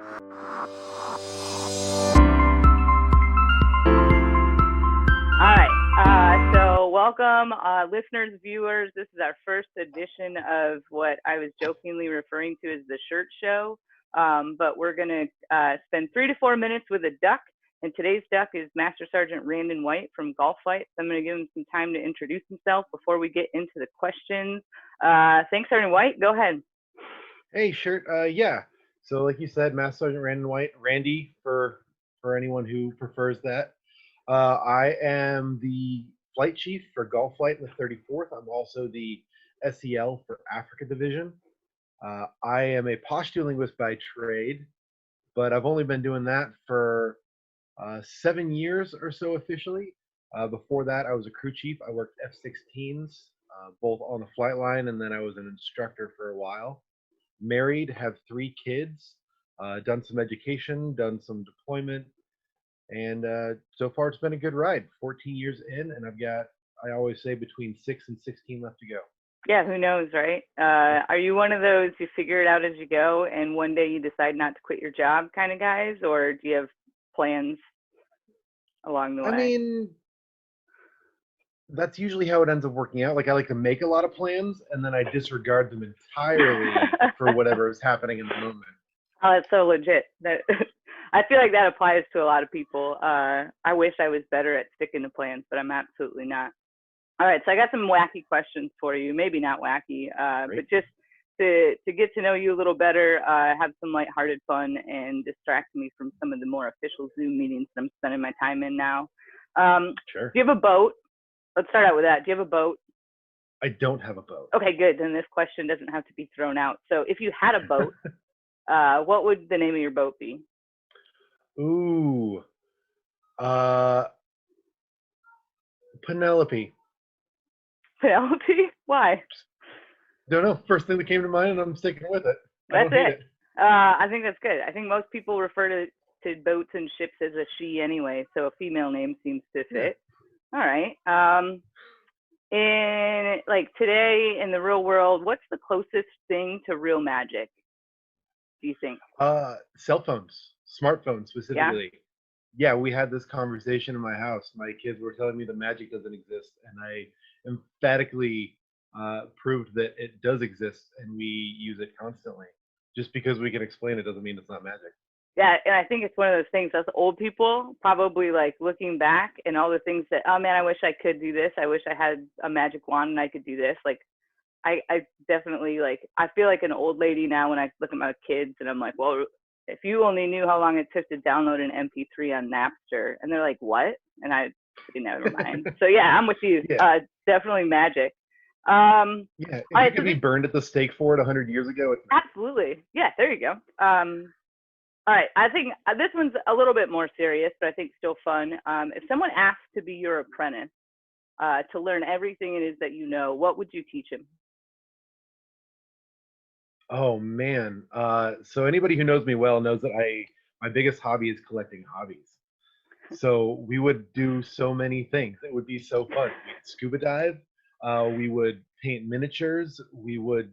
All right. So welcome, listeners, viewers. This is our first edition of what I was jokingly referring to as the shirt show. But we're going to spend 3 to 4 minutes with a duck. And today's duck is Master Sergeant Randon White from Golf Fight. So I'm going to give him some time to introduce himself before we get into the questions. Thanks, Sergeant White. Go ahead. Hey, shirt. Yeah. So, like you said, Master Sergeant Randon White, Randy, for anyone who prefers that. I am the flight chief for Golf Flight in the 34th. I'm also the SEL for Africa Division. I am a posture linguist by trade, but I've only been doing that for 7 years or so officially. Before that, I was a crew chief. I worked F-16s, both on the flight line, and then I was an instructor for a while. Married, have 3 kids, done some education, done some deployment, and so far it's been a good ride. 14 years in, and I've got, I always say, between 6 and 16 left to go. Yeah, who knows, right? Are you one of those you figure it out as you go and one day you decide not to quit your job kind of guys, or do you have plans along the way? I mean, that's usually how it ends up working out. Like, I like to make a lot of plans, and then I disregard them entirely for whatever is happening in the moment. Oh, that's so legit. I feel like that applies to a lot of people. I wish I was better at sticking to plans, but I'm absolutely not. All right, so I got some wacky questions for you. Maybe not wacky, but just to get to know you a little better, have some lighthearted fun, and distract me from some of the more official Zoom meetings that I'm spending my time in now. Sure. Do you have a boat? Let's start out with that. Do you have a boat? I don't have a boat. Okay, good. Then this question doesn't have to be thrown out. So if you had a boat, what would the name of your boat be? Ooh. Penelope. Penelope? Why? Don't know. First thing that came to mind, and I'm sticking with it. That's it. I think that's good. I think most people refer to boats and ships as a she anyway, so a female name seems to fit. Yeah. All right. In like today in the real world, what's the closest thing to real magic, do you think? Cell phones, smartphones specifically. Yeah, we had this conversation in my house. My kids were telling me the magic doesn't exist, and I emphatically proved that it does exist, and we use it constantly. Just because we can explain it doesn't mean it's not magic. Yeah, and I think it's one of those things, us old people probably like looking back and all the things that, oh man, I wish I could do this. I wish I had a magic wand and I could do this. Like, I definitely like, I feel like an old lady now when I look at my kids and I'm like, well, if you only knew how long it took to download an MP3 on Napster, and they're like, what? And I say, never mind. So yeah, I'm with you. Yeah. Definitely magic. Yeah, if you could be burned at the stake for it 100 years ago. Absolutely. Yeah, there you go. All right, I think this one's a little bit more serious, but I think still fun. If someone asked to be your apprentice, to learn everything it is that you know, what would you teach him? Oh man, so anybody who knows me well knows that my biggest hobby is collecting hobbies. So we would do so many things. It would be so fun. We'd scuba dive. We would paint miniatures. We would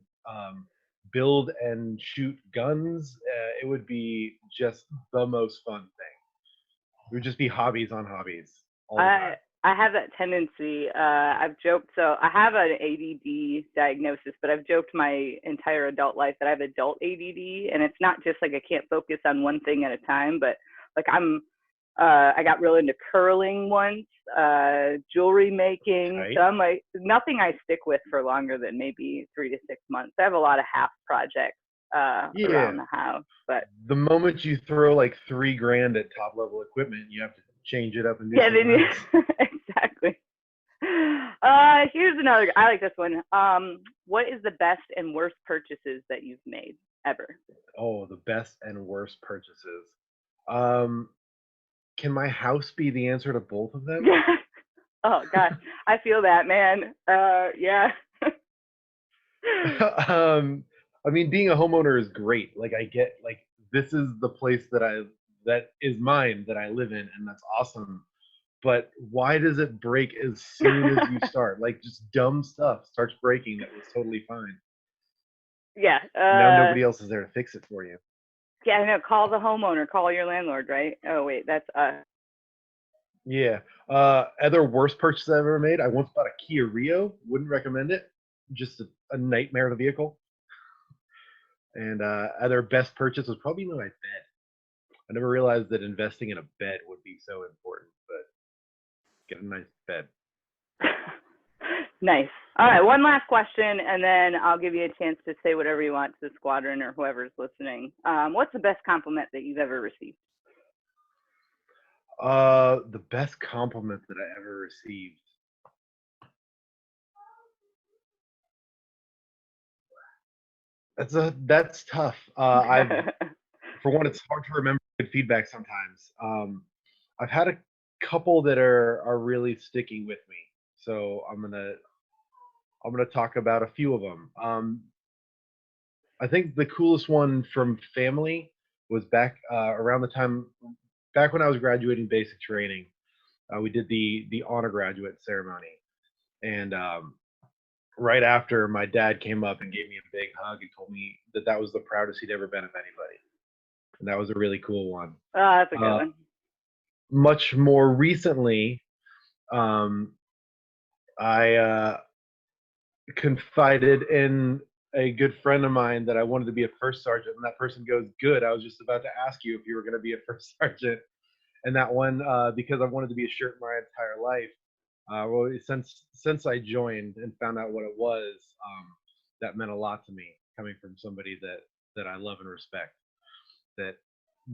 build and shoot guns. It would be just the most fun thing. It would just be hobbies on hobbies all the time. I have that tendency. I've joked, so I have an ADD diagnosis, but I've joked my entire adult life that I have adult ADD, and it's not just like I can't focus on one thing at a time, but like I got real into curling once, jewelry making. Right. So I'm like, nothing I stick with for longer than maybe 3 to 6 months. I have a lot of half projects around the house, but the moment you throw like $3,000 at top level equipment, you have to change it up and do something else. Exactly. Here's another. I like this one. What is the best and worst purchases that you've made ever? Oh, the best and worst purchases. Can my house be the answer to both of them? Yeah. Oh gosh, I feel that, man. Yeah. I mean, being a homeowner is great. Like, I get, like, this is the place that is mine, that I live in, and that's awesome. But why does it break as soon as you start? Like, just dumb stuff starts breaking that was totally fine. Yeah. Now nobody else is there to fix it for you. Yeah, I know. Call the homeowner. Call your landlord, right? Oh, wait, that's us. Yeah. Other worst purchases I've ever made. I once bought a Kia Rio. Wouldn't recommend it. Just a nightmare of a vehicle. And other best purchase was probably my bed. I never realized that investing in a bed would be so important, but get a nice bed. Nice. All right, one last question, and then I'll give you a chance to say whatever you want to the squadron or whoever's listening. What's the best compliment that you've ever received? The best compliment that I ever received. That's tough. For one, it's hard to remember good feedback sometimes. I've had a couple that are really sticking with me, so I'm gonna talk about a few of them. I think the coolest one from family was back around the time back when I was graduating basic training. We did the honor graduate ceremony, and right after, my dad came up and gave me a big hug and told me that that was the proudest he'd ever been of anybody, and that was a really cool one. Oh, that's a good Uh, one. Much more recently, um, I confided in a good friend of mine that I wanted to be a first sergeant, and that person goes, "Good. I was just about to ask you if you were going to be a first sergeant." And that one, because I've wanted to be a shirt my entire life. Well, since I joined and found out what it was, that meant a lot to me, coming from somebody that I love and respect. That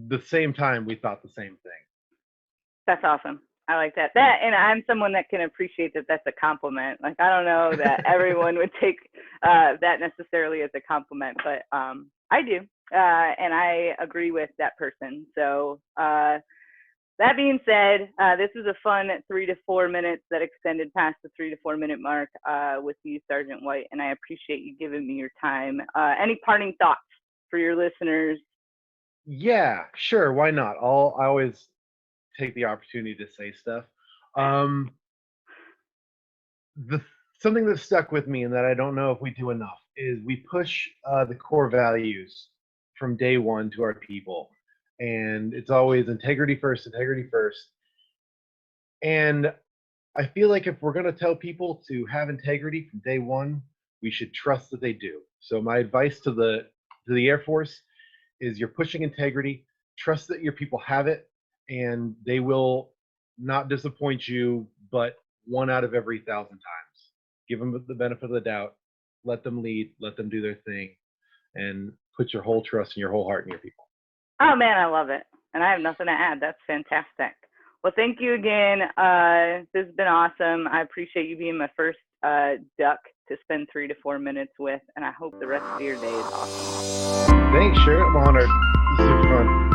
the same time we thought the same thing. That's awesome. I like that. That, and I'm someone that can appreciate that that's a compliment. Like, I don't know that everyone would take that necessarily as a compliment, but I do. And I agree with that person. So that being said, this was a fun 3 to 4 minutes that extended past the 3 to 4 minute mark with you, Sergeant White, and I appreciate you giving me your time. Any parting thoughts for your listeners? Yeah, sure. Why not? I always take the opportunity to say stuff. Um, the Something that stuck with me and that I don't know if we do enough is we push the core values from day one to our people, and it's always integrity first, integrity first. And I feel like if we're going to tell people to have integrity from day one, we should trust that they do. So my advice to the Air Force is you're pushing integrity, trust that your people have it, and they will not disappoint you, but one out of every 1,000 times. Give them the benefit of the doubt, let them lead, let them do their thing, and put your whole trust and your whole heart in your people. Oh, man, I love it. And I have nothing to add. That's fantastic. Well, thank you again. This has been awesome. I appreciate you being my first duck to spend 3 to 4 minutes with, and I hope the rest of your day is awesome. Thanks, sure. I'm honored. This is fun.